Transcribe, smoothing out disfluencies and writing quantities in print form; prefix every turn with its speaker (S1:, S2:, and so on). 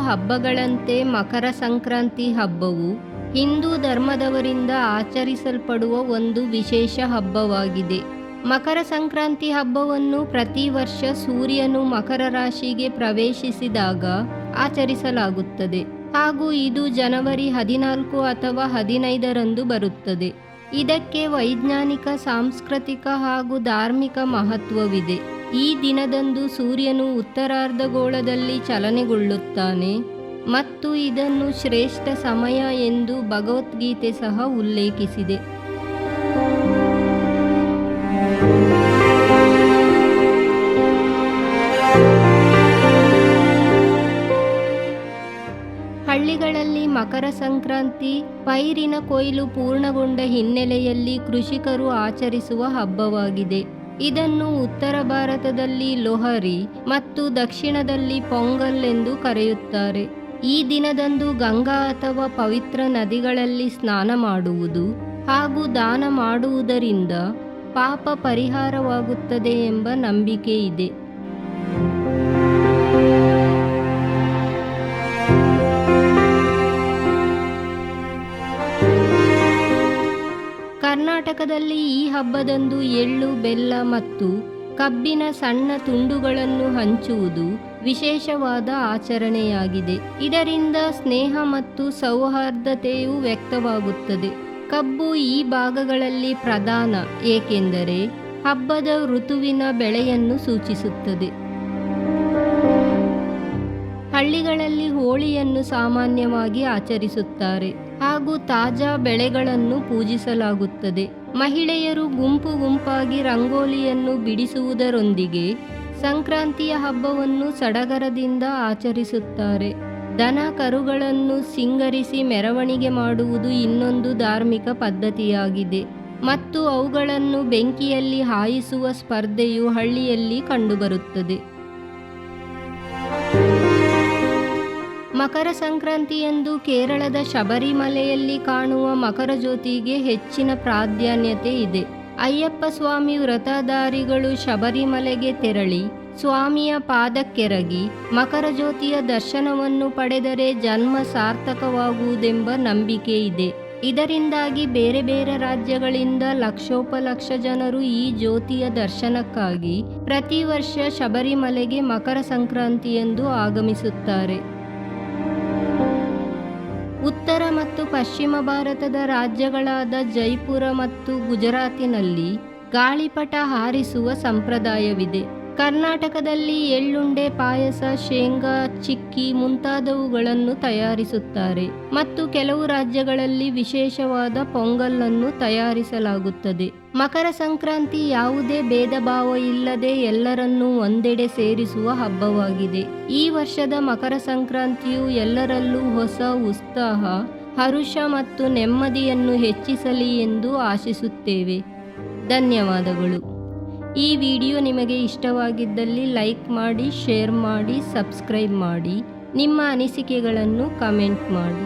S1: ಹಬ್ಬಗಳಂತೆ ಮಕರ ಸಂಕ್ರಾಂತಿ ಹಬ್ಬವು ಹಿಂದೂ ಧರ್ಮದವರಿಂದ ಆಚರಿಸಲ್ಪಡುವ ಒಂದು ವಿಶೇಷ ಹಬ್ಬವಾಗಿದೆ. ಮಕರ ಸಂಕ್ರಾಂತಿ ಹಬ್ಬವನ್ನು ಪ್ರತಿ ವರ್ಷ ಸೂರ್ಯನು ಮಕರ ರಾಶಿಗೆ ಪ್ರವೇಶಿಸಿದಾಗ ಆಚರಿಸಲಾಗುತ್ತದೆ ಹಾಗೂ ಇದು ಜನವರಿ 14 ಅಥವಾ 15ರಂದು ಬರುತ್ತದೆ. ಇದಕ್ಕೆ ವೈಜ್ಞಾನಿಕ, ಸಾಂಸ್ಕೃತಿಕ ಹಾಗೂ ಧಾರ್ಮಿಕ ಮಹತ್ವವಿದೆ. ಈ ದಿನದಂದು ಸೂರ್ಯನು ಉತ್ತರಾರ್ಧಗೋಳದಲ್ಲಿ ಚಲನೆಗೊಳ್ಳುತ್ತಾನೆ ಮತ್ತು ಇದನ್ನು ಶ್ರೇಷ್ಠ ಸಮಯ ಎಂದು ಭಗವದ್ಗೀತೆ ಸಹ ಉಲ್ಲೇಖಿಸಿದೆ. ಹಳ್ಳಿಗಳಲ್ಲಿ ಮಕರ ಸಂಕ್ರಾಂತಿ ಪೈರಿನ ಕೊಯ್ಲು ಪೂರ್ಣಗೊಂಡ ಹಿನ್ನೆಲೆಯಲ್ಲಿ ಕೃಷಿಕರು ಆಚರಿಸುವ ಹಬ್ಬವಾಗಿದೆ. ಇದನ್ನು ಉತ್ತರ ಭಾರತದಲ್ಲಿ ಲೊಹರಿ ಮತ್ತು ದಕ್ಷಿಣದಲ್ಲಿ ಪೊಂಗಲ್ ಎಂದು ಕರೆಯುತ್ತಾರೆ. ಈ ದಿನದಂದು ಗಂಗಾ ಅಥವಾ ಪವಿತ್ರ ನದಿಗಳಲ್ಲಿ ಸ್ನಾನ ಮಾಡುವುದು ಹಾಗೂ ದಾನ ಮಾಡುವುದರಿಂದ ಪಾಪ ಪರಿಹಾರವಾಗುತ್ತದೆ ಎಂಬ ನಂಬಿಕೆ ಇದೆ. ಕರ್ನಾಟಕದಲ್ಲಿ ಈ ಹಬ್ಬದಂದು ಎಳ್ಳು, ಬೆಲ್ಲ ಮತ್ತು ಕಬ್ಬಿನ ಸಣ್ಣ ತುಂಡುಗಳನ್ನು ಹಂಚುವುದು ವಿಶೇಷವಾದ ಆಚರಣೆಯಾಗಿದೆ. ಇದರಿಂದ ಸ್ನೇಹ ಮತ್ತು ಸೌಹಾರ್ದತೆಯು ವ್ಯಕ್ತವಾಗುತ್ತದೆ. ಕಬ್ಬು ಈ ಭಾಗಗಳಲ್ಲಿ ಪ್ರಧಾನ, ಏಕೆಂದರೆ ಹಬ್ಬದ ಋತುವಿನ ಬೆಳೆಯನ್ನು ಸೂಚಿಸುತ್ತದೆ. ಹಳ್ಳಿಗಳಲ್ಲಿ ಹೋಳಿಯನ್ನು ಸಾಮಾನ್ಯವಾಗಿ ಆಚರಿಸುತ್ತಾರೆ ಹಾಗೂ ತಾಜಾ ಬೆಳೆಗಳನ್ನು ಪೂಜಿಸಲಾಗುತ್ತದೆ. ಮಹಿಳೆಯರು ಗುಂಪು ಗುಂಪಾಗಿ ರಂಗೋಲಿಯನ್ನು ಬಿಡಿಸುವುದರೊಂದಿಗೆ ಸಂಕ್ರಾಂತಿಯ ಹಬ್ಬವನ್ನು ಸಡಗರದಿಂದ ಆಚರಿಸುತ್ತಾರೆ. ದನ ಕರುಗಳನ್ನು ಸಿಂಗರಿಸಿ ಮೆರವಣಿಗೆ ಮಾಡುವುದು ಇನ್ನೊಂದು ಧಾರ್ಮಿಕ ಪದ್ಧತಿಯಾಗಿದೆ ಮತ್ತು ಅವುಗಳನ್ನು ಬೆಂಕಿಯಲ್ಲಿ ಹಾಯಿಸುವ ಸ್ಪರ್ಧೆಯು ಹಳ್ಳಿಯಲ್ಲಿ ಕಂಡುಬರುತ್ತದೆ. ಮಕರ ಸಂಕ್ರಾಂತಿಯಂದು ಕೇರಳದ ಶಬರಿಮಲೆಯಲ್ಲಿ ಕಾಣುವ ಮಕರ ಜ್ಯೋತಿಗೆ ಹೆಚ್ಚಿನ ಪ್ರಾಧಾನ್ಯತೆ ಇದೆ. ಅಯ್ಯಪ್ಪ ಸ್ವಾಮಿ ವ್ರತಧಾರಿಗಳು ಶಬರಿಮಲೆಗೆ ತೆರಳಿ ಸ್ವಾಮಿಯ ಪಾದಕ್ಕೆರಗಿ ಮಕರ ಜ್ಯೋತಿಯ ದರ್ಶನವನ್ನು ಪಡೆದರೆ ಜನ್ಮ ಸಾರ್ಥಕವಾಗುವುದೆಂಬ ನಂಬಿಕೆ ಇದೆ. ಇದರಿಂದಾಗಿ ಬೇರೆ ಬೇರೆ ರಾಜ್ಯಗಳಿಂದ ಲಕ್ಷೋಪಲಕ್ಷ ಜನರು ಈ ಜ್ಯೋತಿಯ ದರ್ಶನಕ್ಕಾಗಿ ಪ್ರತಿ ವರ್ಷ ಶಬರಿಮಲೆಗೆ ಮಕರ ಸಂಕ್ರಾಂತಿಯಂದು ಆಗಮಿಸುತ್ತಾರೆ. ಉತ್ತರ ಮತ್ತು ಪಶ್ಚಿಮ ಭಾರತದ ರಾಜ್ಯಗಳಾದ ಜೈಪುರ ಮತ್ತು ಗುಜರಾತಿನಲ್ಲಿ ಗಾಳಿಪಟ ಹಾರಿಸುವ ಸಂಪ್ರದಾಯವಿದೆ. ಕರ್ನಾಟಕದಲ್ಲಿ ಎಳ್ಳುಂಡೆ, ಪಾಯಸ, ಶೇಂಗಾ, ಚಿಕ್ಕಿ ಮುಂತಾದವುಗಳನ್ನು ತಯಾರಿಸುತ್ತಾರೆ ಮತ್ತು ಕೆಲವು ರಾಜ್ಯಗಳಲ್ಲಿ ವಿಶೇಷವಾದ ಪೊಂಗಲನ್ನು ತಯಾರಿಸಲಾಗುತ್ತದೆ. ಮಕರ ಸಂಕ್ರಾಂತಿ ಯಾವುದೇ ಭೇದ ಭಾವ ಇಲ್ಲದೆ ಎಲ್ಲರನ್ನೂ ಒಂದೆಡೆ ಸೇರಿಸುವ ಹಬ್ಬವಾಗಿದೆ. ಈ ವರ್ಷದ ಮಕರ ಸಂಕ್ರಾಂತಿಯು ಎಲ್ಲರಲ್ಲೂ ಹೊಸ ಉತ್ಸಾಹ, ಹರುಷ ಮತ್ತು ನೆಮ್ಮದಿಯನ್ನು ಹೆಚ್ಚಿಸಲಿ ಎಂದು ಆಶಿಸುತ್ತೇವೆ. ಧನ್ಯವಾದಗಳು. ಈ ವಿಡಿಯೋ ನಿಮಗೆ ಇಷ್ಟವಾಗಿದ್ದಲ್ಲಿ ಲೈಕ್ ಮಾಡಿ, ಶೇರ್ ಮಾಡಿ, ಸಬ್ಸ್ಕ್ರೈಬ್ ಮಾಡಿ. ನಿಮ್ಮ ಅನಿಸಿಕೆಗಳನ್ನು ಕಮೆಂಟ್ ಮಾಡಿ.